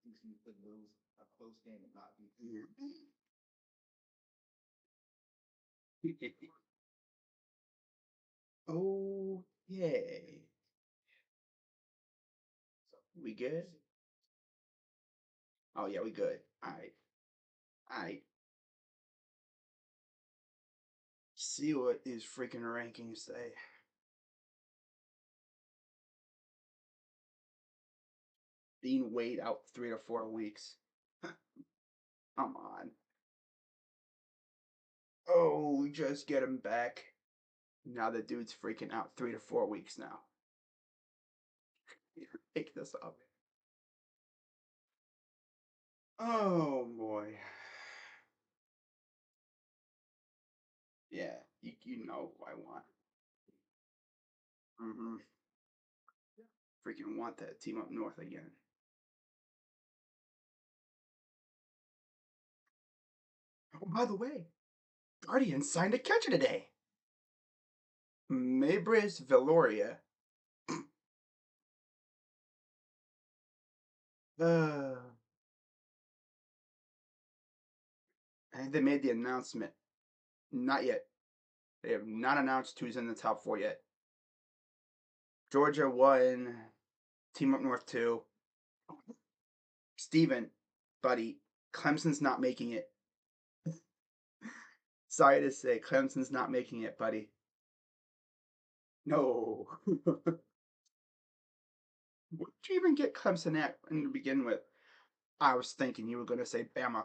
TCU could lose a close game and not beat. Oh, yay. We good? Oh, yeah, we good. All right. All right. See what these freaking rankings say. Dean Wade out 3 to 4 weeks. Come on. Oh, we just get him back. Now the dude's freaking out 3 to 4 weeks now. Pick this up. Oh boy. Yeah, you know who I want. Mm-hmm. Freaking want that team up north again. Oh, by the way, Guardians signed a catcher today. Mabris Veloria. I think they made the announcement. Not yet. They have not announced who's in the top 4 yet. Georgia won. Team up north 2. Steven, buddy, Clemson's not making it. Sorry to say, Clemson's not making it, buddy. No. What did you even get Clemson at to begin with? I was thinking you were going to say Bama.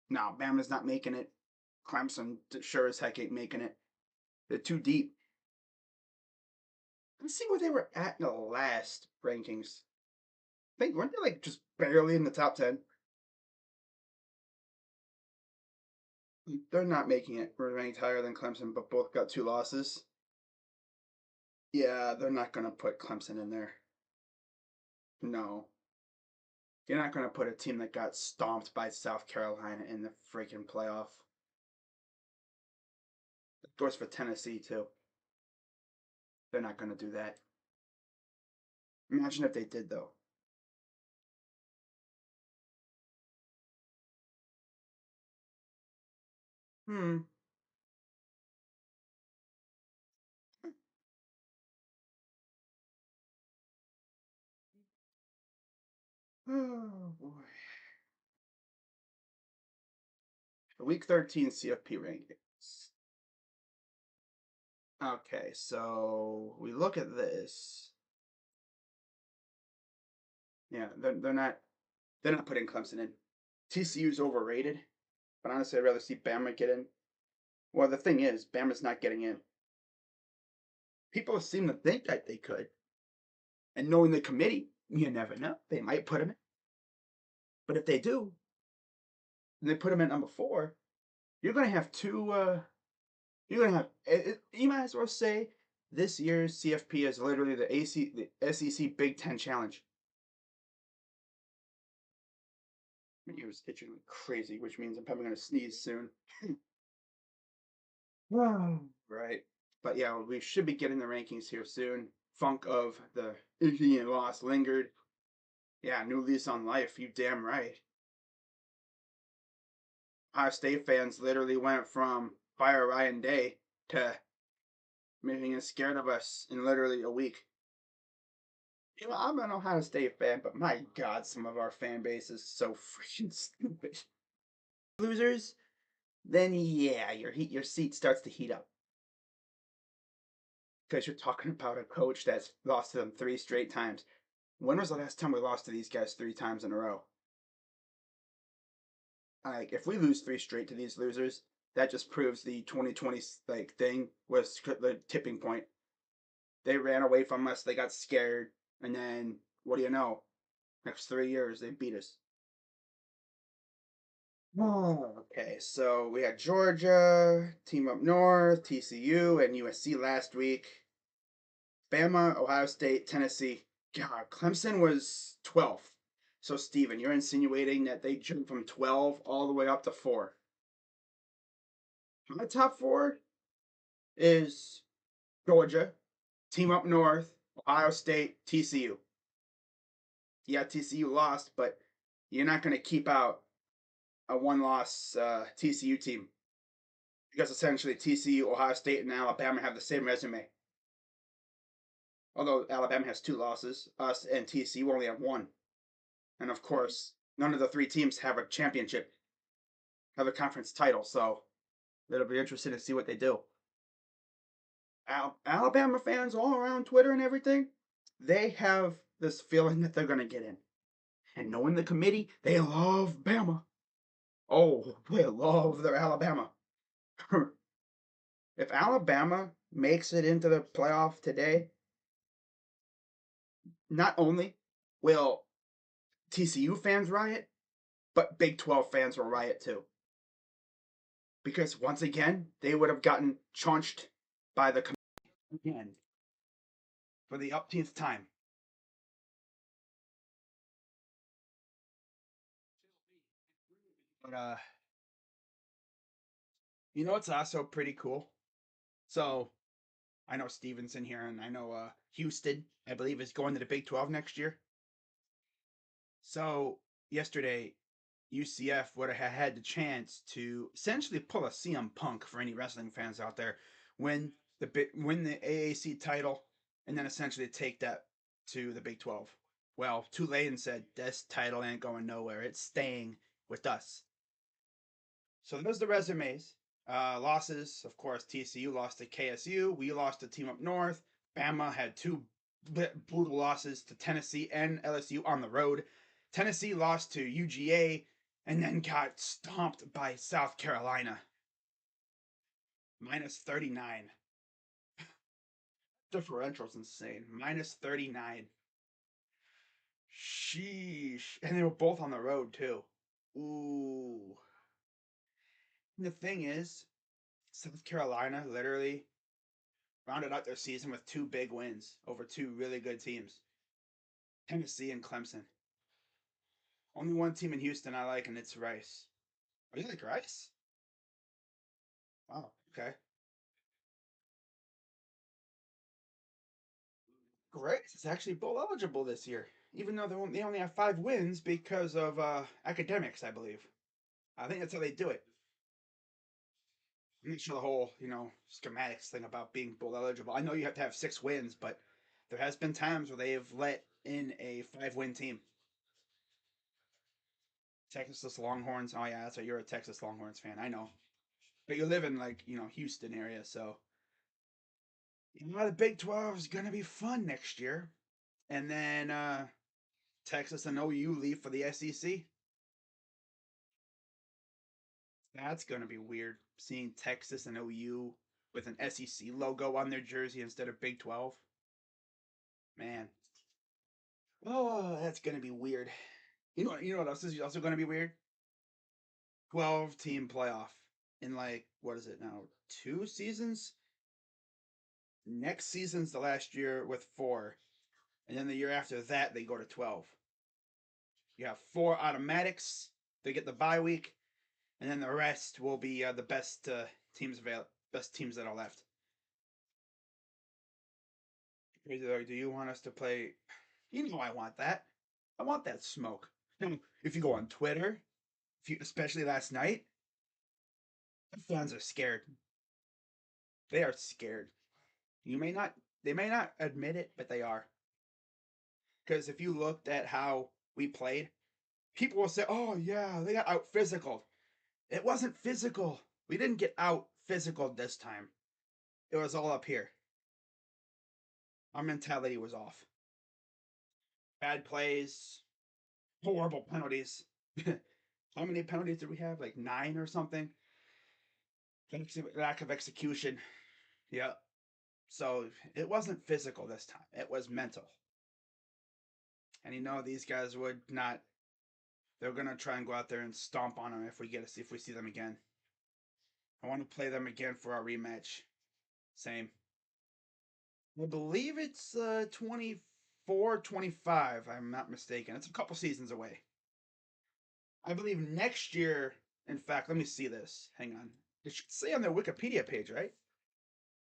No, Bama's not making it. Clemson sure as heck ain't making it. They're too deep. Let's see where they were at in the last rankings. I think, weren't they like just barely in the top 10? They're not making it. We're ranked higher than Clemson, but both got 2 losses. Yeah, they're not going to put Clemson in there. No. You're not going to put a team that got stomped by South Carolina in the freaking playoff. Of course, for Tennessee, too. They're not going to do that. Imagine if they did, though. Hmm. Oh, boy. Week 13 CFP rankings. Okay, so we look at this. Yeah, they're not putting Clemson in. TCU's overrated, but honestly, I'd rather see Bama get in. Well, the thing is, Bama's not getting in. People seem to think that they could, and knowing the committee, you never know. They might put him in. But if they do, and they put him at number 4, you're gonna have 2. You're gonna have. You might as well say this year's CFP is literally the SEC Big Ten Challenge. My ears itching like crazy, which means I'm probably gonna sneeze soon. Right. But yeah, we should be getting the rankings here soon. Funk of the Indian loss lingered. Yeah, new lease on life. You damn right. Ohio State fans literally went from fire Ryan Day to being scared of us in literally a week. You know, I'm an Ohio State fan, but my God, some of our fan base is so freaking stupid. Losers, then yeah, your seat starts to heat up because you're talking about a coach that's lost to them 3 straight times. When was the last time we lost to these guys 3 times in a row? Like, if we lose 3 straight to these losers, that just proves the 2020 like thing was the tipping point. They ran away from us. They got scared, and then what do you know? Next 3 years, they beat us. Oh, okay, so we had Georgia, Team Up North, TCU, and USC last week. Bama, Ohio State, Tennessee. God, Clemson was 12th. So, Steven, you're insinuating that they jumped from 12 all the way up to 4. My top 4 is Georgia, Team Up North, Ohio State, TCU. Yeah, TCU lost, but you're not going to keep out a one-loss TCU team because essentially TCU, Ohio State, and Alabama have the same resume. Although Alabama has 2 losses, us and TCU only have one. And of course, none of the 3 teams have a championship, have a conference title. So it'll be interesting to see what they do. Alabama fans all around Twitter and everything, they have this feeling that they're going to get in. And knowing the committee, they love Bama. Oh, they love their Alabama. If Alabama makes it into the playoff today, not only will TCU fans riot, but Big 12 fans will riot too. Because once again, they would have gotten chunched by the committee again for the upteenth time. But you know, it's also pretty cool. So I know Stevenson here, and I know Houston, I believe, is going to the Big 12 next year. So yesterday, UCF would have had the chance to essentially pull a CM Punk for any wrestling fans out there, win the AAC title, and then essentially take that to the Big 12. Well, Tulane said this title ain't going nowhere; it's staying with us. So there's the resumes. Losses, of course, TCU lost to KSU. We lost to Team Up North. Bama had 2 brutal losses to Tennessee and LSU on the road. Tennessee lost to UGA and then got stomped by South Carolina. Minus 39. Differential's insane. Minus 39. Sheesh. And they were both on the road, too. Ooh. And the thing is, South Carolina literally rounded out their season with 2 big wins over 2 really good teams, Tennessee and Clemson. Only one team in Houston I like, and it's Rice. Oh, you like Rice? Wow, okay. Rice is actually bowl eligible this year, even though they only have 5 wins because of academics, I believe. I think that's how they do it. I'm not sure the whole, schematics thing about being bowl eligible. I know you have to have 6 wins, but there has been times where they have let in a 5-win team. Texas Longhorns. Oh yeah, that's right. You're a Texas Longhorns fan. I know, but you live in Houston area, so the Big 12 is gonna be fun next year. And then Texas and OU leave for the SEC. That's gonna be weird seeing Texas and OU with an SEC logo on their jersey instead of Big 12. Man, oh, that's gonna be weird. You know what else is also gonna be weird? 12-team playoff in what is it now? 2 seasons. Next season's the last year with 4, and then the year after that they go to 12. You have 4 automatics. They get the bye week, and then the rest will be the best teams that are left. Do you want us to play? You know I want that. I want that smoke. Now, if you go on Twitter, especially last night, the fans are scared. They are scared. You may not. They may not admit it, but they are. Because if you looked at how we played, people will say, "Oh yeah, they got out physical." It wasn't physical. We didn't get out physical this time. It was all up here. Our mentality was off. Bad plays, horrible penalties. How many penalties did we have? Like 9 or something? Lack of execution. Yeah. So it wasn't physical this time. It was mental. And these guys would not. They're gonna try and go out there and stomp on them if we see them again. I want to play them again for our rematch. Same. I believe it's 24, 25. I'm not mistaken. It's a couple seasons away. I believe next year. In fact, let me see this. Hang on. It should say on their Wikipedia page, right?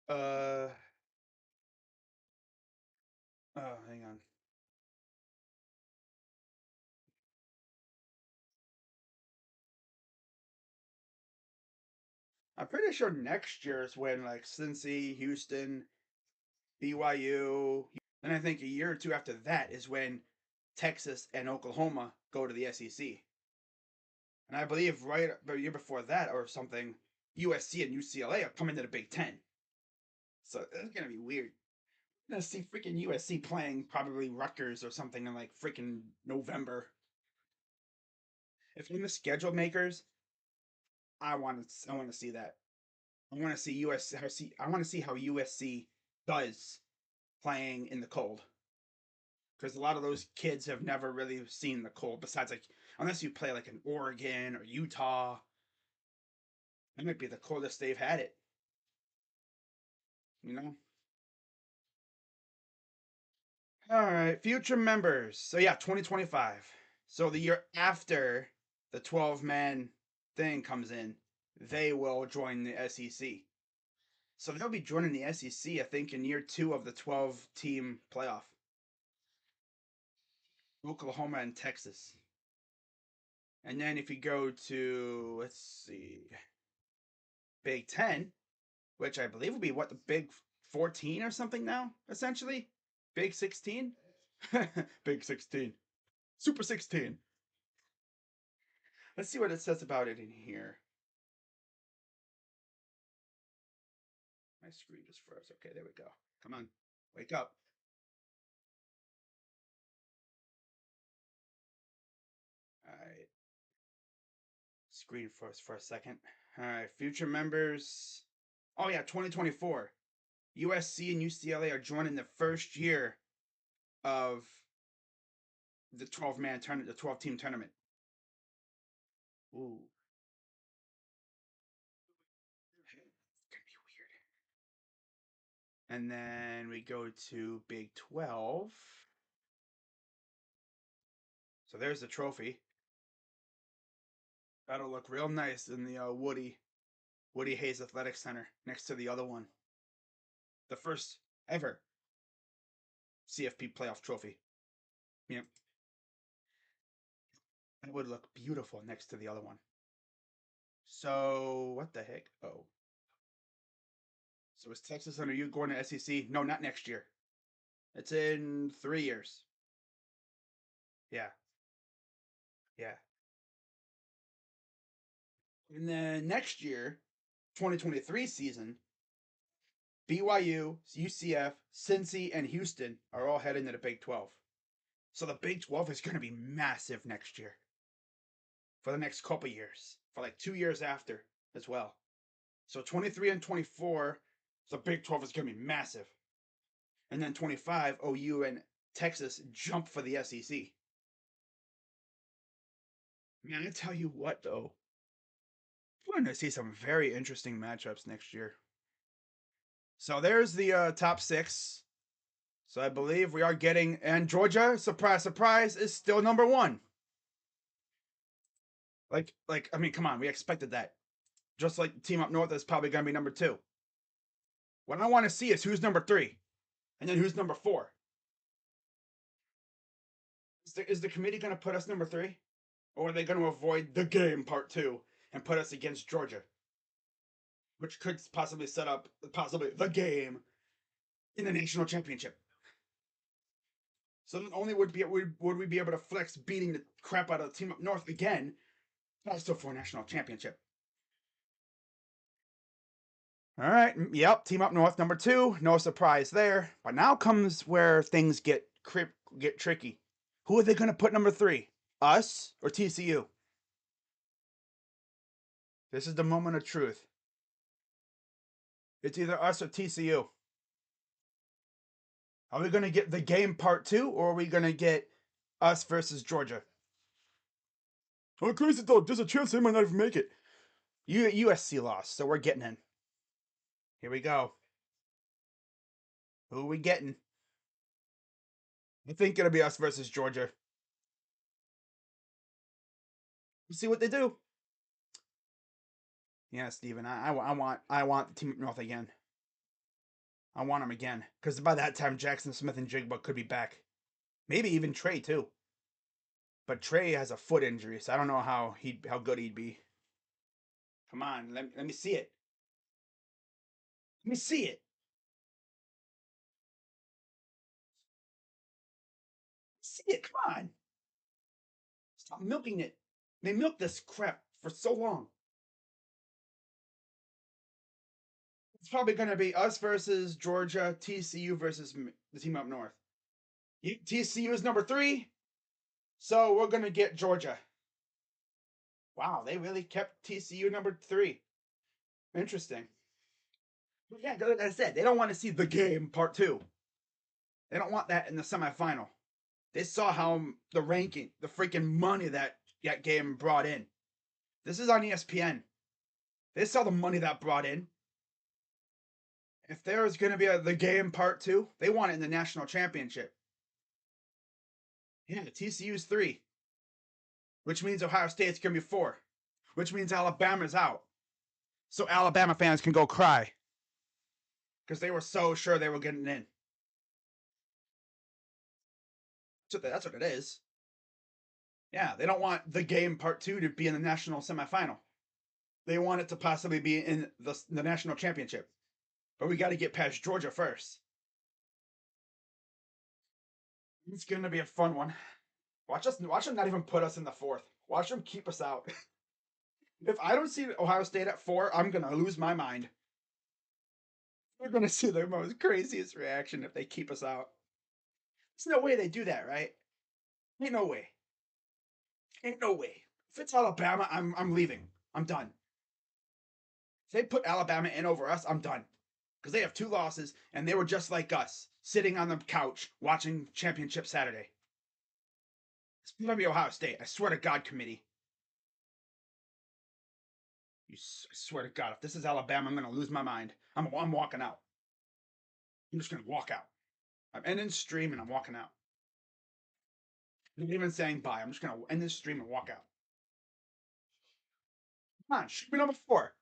Uh, hang on. I'm pretty sure next year is when like Cincy, Houston, BYU, and I think a year or two after that is when Texas and Oklahoma go to the SEC. And I believe right the year before that or something, USC and UCLA are coming to the Big Ten. So it's gonna be weird. I'm gonna see freaking USC playing probably Rutgers or something in like freaking November. If I'm the schedule makers, I want to see that. I want to see USC. I want to see how USC does playing in the cold because a lot of those kids have never really seen the cold. Besides, like unless you play like in Oregon or Utah, that might be the coldest they've had it. You know. All right, future members. So yeah, 2025. So the year after the 12-man thing comes in, they will join the SEC. So they'll be joining the SEC, I think, in year 2 of the 12-team playoff. Oklahoma and Texas. And then if you go to, let's see, Big Ten, which I believe will be what, the Big 14 or something now, essentially? Big 16? Big 16. Super 16. Let's see what it says about it in here. My screen just froze. Okay, there we go. Come on, wake up. All right. Screen froze for a second. All right, future members. Oh yeah, 2024. USC and UCLA are joining the first year of the 12-man tournament, the 12-team tournament. Ooh. It's gonna be weird. And then we go to Big 12. So there's the trophy. That'll look real nice in the Woody Hayes Athletic Center next to the other one. The first ever CFP playoff trophy. Yep. That would look beautiful next to the other one. So what the heck? Oh. So is Texas under you going to SEC? No, not next year. It's in 3 years. Yeah. Yeah. And then next year, 2023 season, BYU, UCF, Cincy, and Houston are all heading to the Big 12. So the Big 12 is going to be massive next year. For the next couple years. For like 2 years after as well. So 23 and 24, the Big 12 is going to be massive. And then 25, OU and Texas jump for the SEC. Man, I tell you what, though. We're going to see some very interesting matchups next year. So there's the top 6. So I believe we are getting, and Georgia, surprise, surprise, is still number 1. I mean, come on, we expected that. Just like Team Up North is probably going to be number 2. What I want to see is who's number 3, and then who's number 4. Is the committee going to put us number 3, or are they going to avoid the game part 2 and put us against Georgia, which could possibly set up the game in the national championship? So not only would we be able to flex beating the crap out of the Team Up North again, but also for a national championship. All right, yep, Team Up North number 2, no surprise there. But now comes where things get tricky. Who are they going to put number 3? Us or TCU? This is the moment of truth. It's either us or TCU. Are we going to get the game part 2, or are we going to get us versus Georgia? Oh, crazy dog. There's a chance they might not even make it. USC lost, so we're getting in. Here we go. Who are we getting? I think it'll be us versus Georgia. We'll see what they do. Yeah, Steven, I want the Team Up North again. I want them again. Because by that time, Jackson Smith and Jigba could be back. Maybe even Trey, too. But Trey has a foot injury, so I don't know how good he'd be. Come on, let me see it. Let me see it. See it. Come on. Stop milking it. They milked this crap for so long. It's probably going to be us versus Georgia, TCU versus the team up north. TCU is number 3, so we're going to get Georgia. Wow, they really kept TCU number 3. Interesting. Yeah, like I said, they don't want to see the game part 2. They don't want that in the semifinal. They saw how the ranking, the freaking money that game brought in. This is on ESPN. They saw the money that brought in. If there's going to be the game part 2, they want it in the national championship. Yeah, TCU's 3, which means Ohio State's going to be 4, which means Alabama's out. So Alabama fans can go cry because they were so sure they were getting in. So that's what it is. Yeah, they don't want the game part 2 to be in the national semifinal. They want it to possibly be in the national championship. But we got to get past Georgia first. It's going to be a fun one. Watch them not even put us in the 4th. Watch them keep us out. If I don't see Ohio State at 4, I'm going to lose my mind. We're going to see their most craziest reaction if they keep us out. There's no way they do that, right? Ain't no way. Ain't no way. If it's Alabama, I'm leaving. I'm done. If they put Alabama in over us, I'm done. Because they have 2 losses, and they were just like us, sitting on the couch watching Championship Saturday. It's going to be Ohio State. I swear to God, committee. I swear to God, if this is Alabama, I'm going to lose my mind. I'm walking out. I'm just going to walk out. I'm ending stream and I'm walking out. I'm not even saying bye. I'm just going to end this stream and walk out. Come on, shoot me number 4.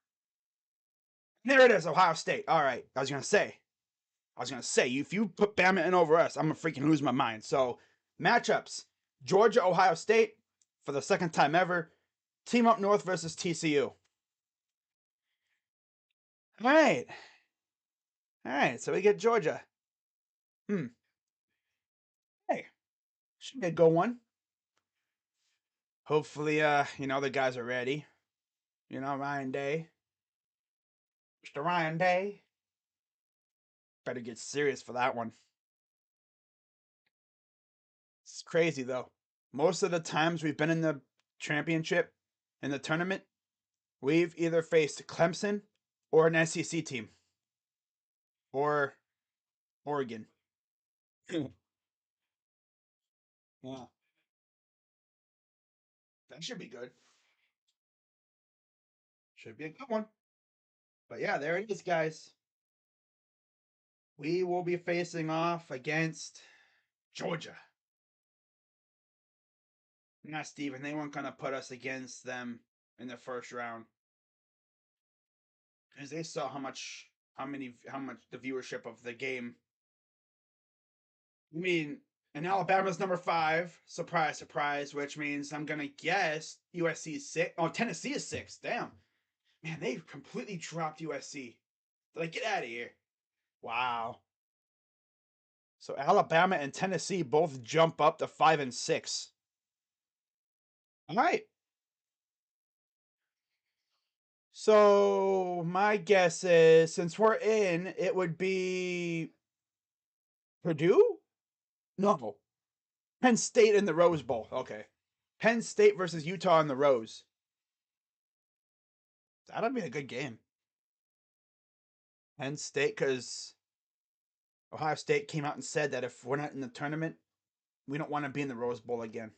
There it is, Ohio State. All right, I was going to say, if you put Bama in over us, I'm going to freaking lose my mind. So, matchups. Georgia, Ohio State, for the 2nd time ever. Team up north versus TCU. All right. All right, so we get Georgia. Hey, should be a good one. Hopefully, the guys are ready. Ryan Day. Mr. Ryan Day. Better get serious for that one. It's crazy, though. Most of the times we've been in the championship, in the tournament, we've either faced Clemson or an SEC team. Or Oregon. Yeah. That should be good. Should be a good one. But yeah, there it is, guys. We will be facing off against Georgia. Not Steven. They weren't going to put us against them in the first round. Because they saw how much the viewership of the game. I mean, and Alabama's number 5. Surprise, surprise, which means I'm going to guess USC is 6. Oh, Tennessee is 6. Damn. Man, they completely dropped USC. They're like, get out of here. Wow. So Alabama and Tennessee both jump up to 5 and 6. All right. So my guess is, since we're in, it would be Purdue? No. Penn State in the Rose Bowl. Okay. Penn State versus Utah in the Rose. That'll be a good game. Penn State, because Ohio State came out and said that if we're not in the tournament, we don't want to be in the Rose Bowl again.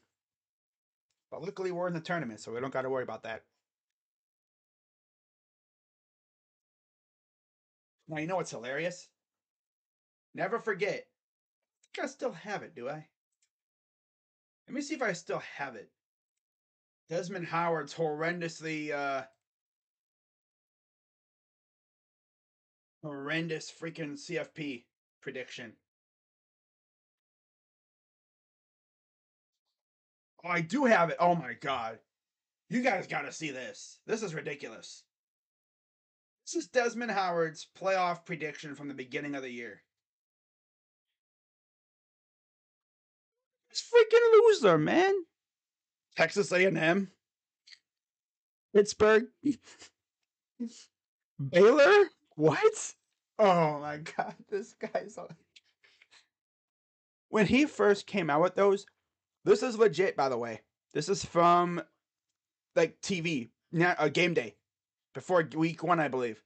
But luckily, we're in the tournament, so we don't got to worry about that. Now, you know what's hilarious? Never forget. I think I still have it, do I? Let me see if I still have it. Desmond Howard's horrendously, horrendous freaking CFP prediction. Oh, I do have it. Oh my God. You guys got to see this. This is ridiculous. This is Desmond Howard's playoff prediction from the beginning of the year. This freaking loser, man. Texas A&M, Pittsburgh, Baylor. What? Oh my god, this guy's. When he first came out with those, this is legit, by the way. This is from like TV, game day, before week 1, I believe.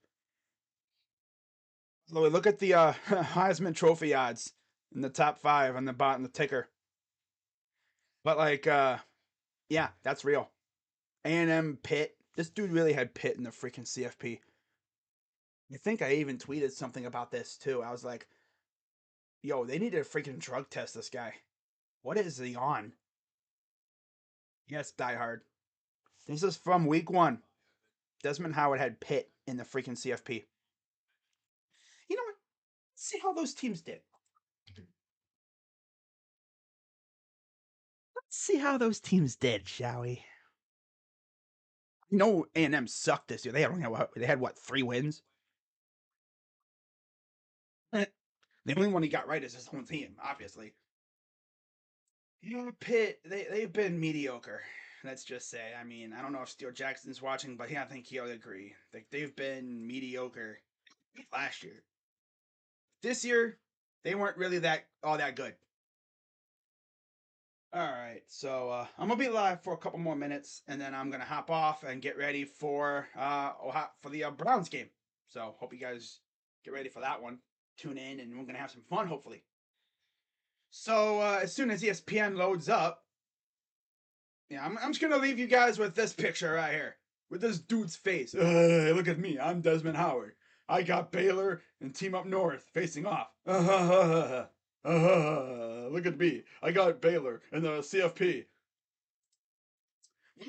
Look at the Heisman Trophy odds in the top 5 on the bottom, the ticker. But like, yeah, that's real. A&M Pitt. This dude really had Pitt in the freaking CFP. I think I even tweeted something about this too. I was like, yo, they need to freaking drug test this guy. What is he on? Yes, Die Hard. This is from week 1. Desmond Howard had Pitt in the freaking CFP. You know what? Let's see how those teams did. Let's see how those teams did, shall we? You know, A&M sucked this year. They had what, 3 wins? The only one he got right is his own team, obviously. Yeah, Pitt, they've been mediocre. Let's just say. I mean, I don't know if Steele Jackson's watching, but yeah, I think he'll agree. Like, they've been mediocre last year. This year, they weren't really all that good. All right, so I'm gonna be live for a couple more minutes, and then I'm gonna hop off and get ready for the Browns game. So hope you guys get ready for that one. Tune in, and we're gonna have some fun, hopefully. So as soon as ESPN loads up, yeah, I'm just gonna leave you guys with this picture right here, with this dude's face. Look at me, I'm Desmond Howard. I got Baylor and Team Up North facing off. Look at me, I got Baylor and the CFP.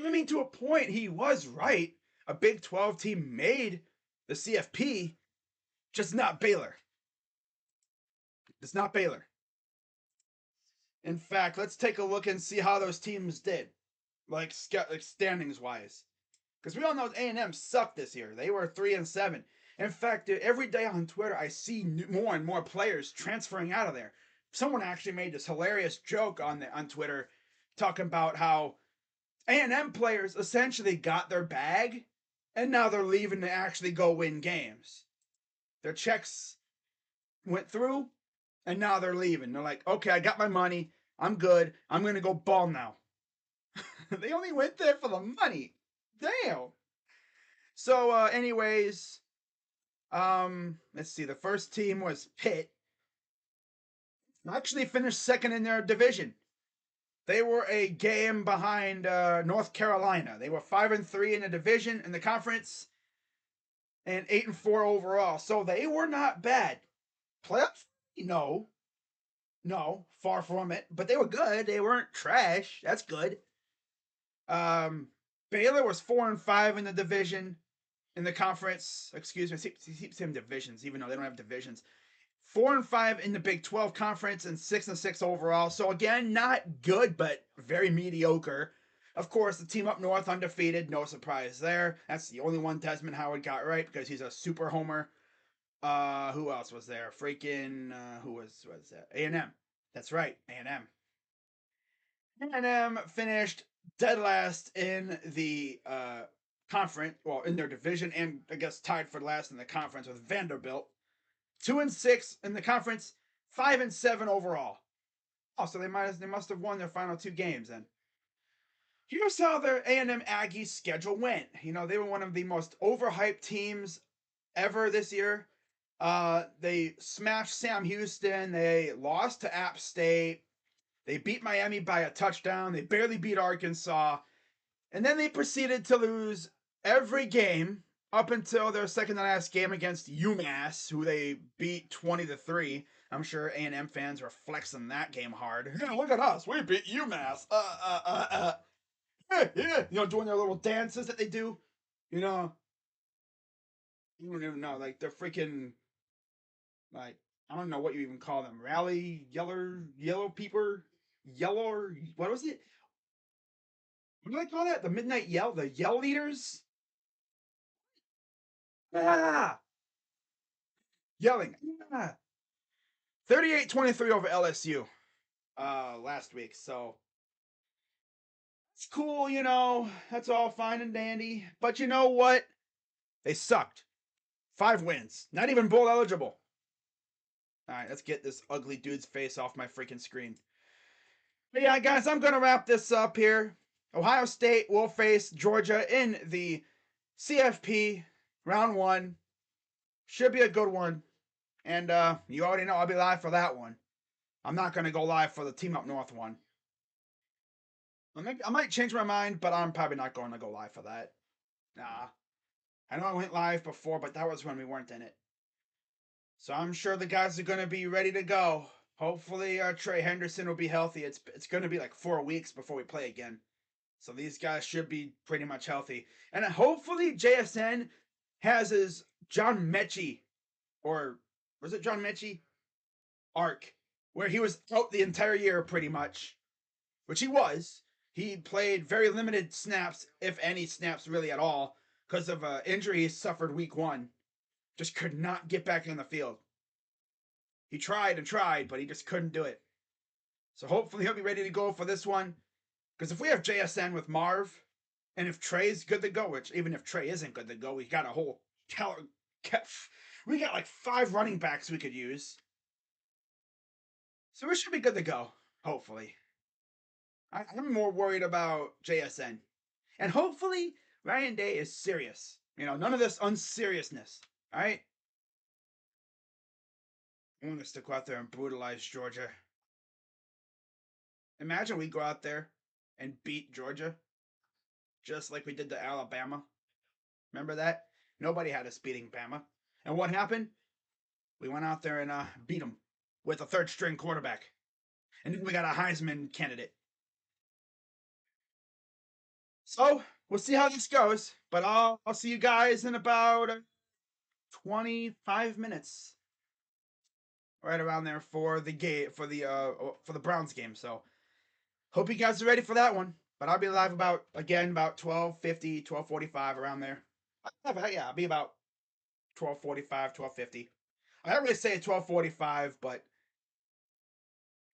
I mean, to a point, he was right. A Big 12 team made the CFP, just not Baylor. It's not Baylor. In fact, let's take a look and see how those teams did, like standings wise, because we all know A&M sucked this year. They were 3-7. In fact, dude, every day on Twitter, I see more and more players transferring out of there. Someone actually made this hilarious joke on Twitter, talking about how A&M players essentially got their bag, and now they're leaving to actually go win games. Their checks went through, and now they're leaving. They're like, okay, I got my money. I'm good. I'm going to go ball now. They only went there for the money. Damn. So, anyways, let's see. The first team was Pitt. Actually finished second in their division. They were a game behind North Carolina. They were 5-3 in the division, in the conference, and 8-4 overall. So they were not bad. Playoffs? No, far from it. But they were good. They weren't trash. That's good. Baylor was 4-5 in the division, in the conference. Excuse me, I keep saying divisions, even though they don't have divisions. 4-5 in the Big 12 conference and 6-6 overall. So again, not good, but very mediocre. Of course, the Team Up North undefeated. No surprise there. That's the only one Desmond Howard got right because he's a super homer. Who else was there? Freaking who was that? A&M. That's right, A&M. A&M finished dead last in the conference, well, in their division, and I guess tied for last in the conference with Vanderbilt. 2-6 in the conference, 5-7 overall. Oh, so they must have won their final 2 games then. Here's how their A&M Aggies schedule went. You know, they were one of the most overhyped teams ever this year. They smashed Sam Houston. They lost to App State. They beat Miami by a touchdown. They barely beat Arkansas. And then they proceeded to lose every game up until their second to last game against UMass, who they beat 20-3. I'm sure A&M fans were flexing that game hard. Yeah, look at us, we beat UMass. Yeah, you know, doing their little dances that they do. You know, you don't even know, like they're freaking, like I don't know what you even call them. Rally yellow peeper, yellow. What was it? What do they call that? The midnight yell, the yell leaders. Ah! Yelling. Ah! 38-23 over LSU last week. So it's cool, you know. That's all fine and dandy. But you know what? They sucked. 5 wins. Not even bowl eligible. Alright, let's get this ugly dude's face off my freaking screen. But yeah, guys, I'm going to wrap this up here. Ohio State will face Georgia in the CFP round 1. Should be a good one. And you already know I'll be live for that one. I'm not going to go live for the Team Up North one. I might change my mind, but I'm probably not going to go live for that. Nah. I know I went live before, but that was when we weren't in it. So I'm sure the guys are going to be ready to go. Hopefully Trey Henderson will be healthy. It's going to be like 4 weeks before we play again. So these guys should be pretty much healthy. And hopefully JSN has his John Mechie, or was it John Mechie? Arc, where he was out the entire year pretty much, which he was. He played very limited snaps, if any snaps really at all, because of an injury he suffered week 1. Just could not get back in the field. He tried and tried, but he just couldn't do it. So hopefully he'll be ready to go for this one. Because if we have JSN with Marv, and if Trey's good to go, which even if Trey isn't good to go, we got a whole we got like 5 running backs we could use. So we should be good to go, hopefully. I'm more worried about JSN. And hopefully Ryan Day is serious. You know, none of this unseriousness. Alright? I want us to go out there and brutalize Georgia. Imagine we go out there and beat Georgia. Just like we did to Alabama. Remember that? Nobody had us beating Bama. And what happened? We went out there and beat them with a 3rd-string quarterback. And then we got a Heisman candidate. So, we'll see how this goes. But I'll see you guys in about 25 minutes. Right around there for the game for the Browns game. So, hope you guys are ready for that one. But I'll be live about 12:50, 12:45 around there. I'll be about 12:45, 12:50. I don't really say 12:45, but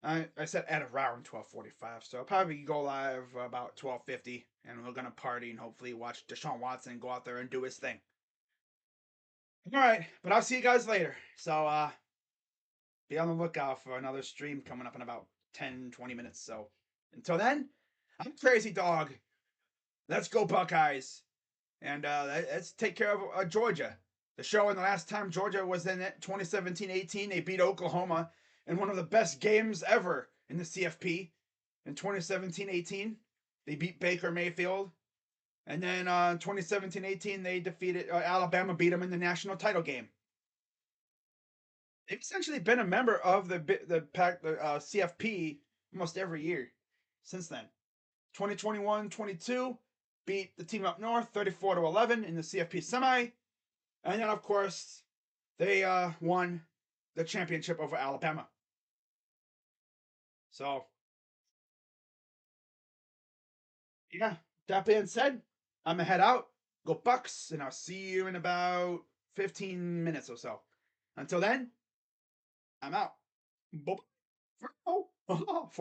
I said at around 12:45. So I'll probably go live about 12:50, and we're gonna party and hopefully watch Deshaun Watson go out there and do his thing. All right, but I'll see you guys later. So be on the lookout for another stream coming up in about 10, 20 minutes. So until then, I'm Crazy Dog. Let's go Buckeyes. And let's take care of Georgia. The show and the last time Georgia was in it, 2017-18, they beat Oklahoma in one of the best games ever in the CFP. In 2017-18, they beat Baker Mayfield. And then 2017-18, they defeated Alabama, beat them in the national title game. They've essentially been a member of the CFP almost every year since then. 2021-22 beat the team up north 34-11 in the CFP semi, and then of course they won the championship over Alabama. So yeah, that being said, I'm gonna head out, go Bucks, and I'll see you in about 15 minutes or so. Until then, I'm out. Bye.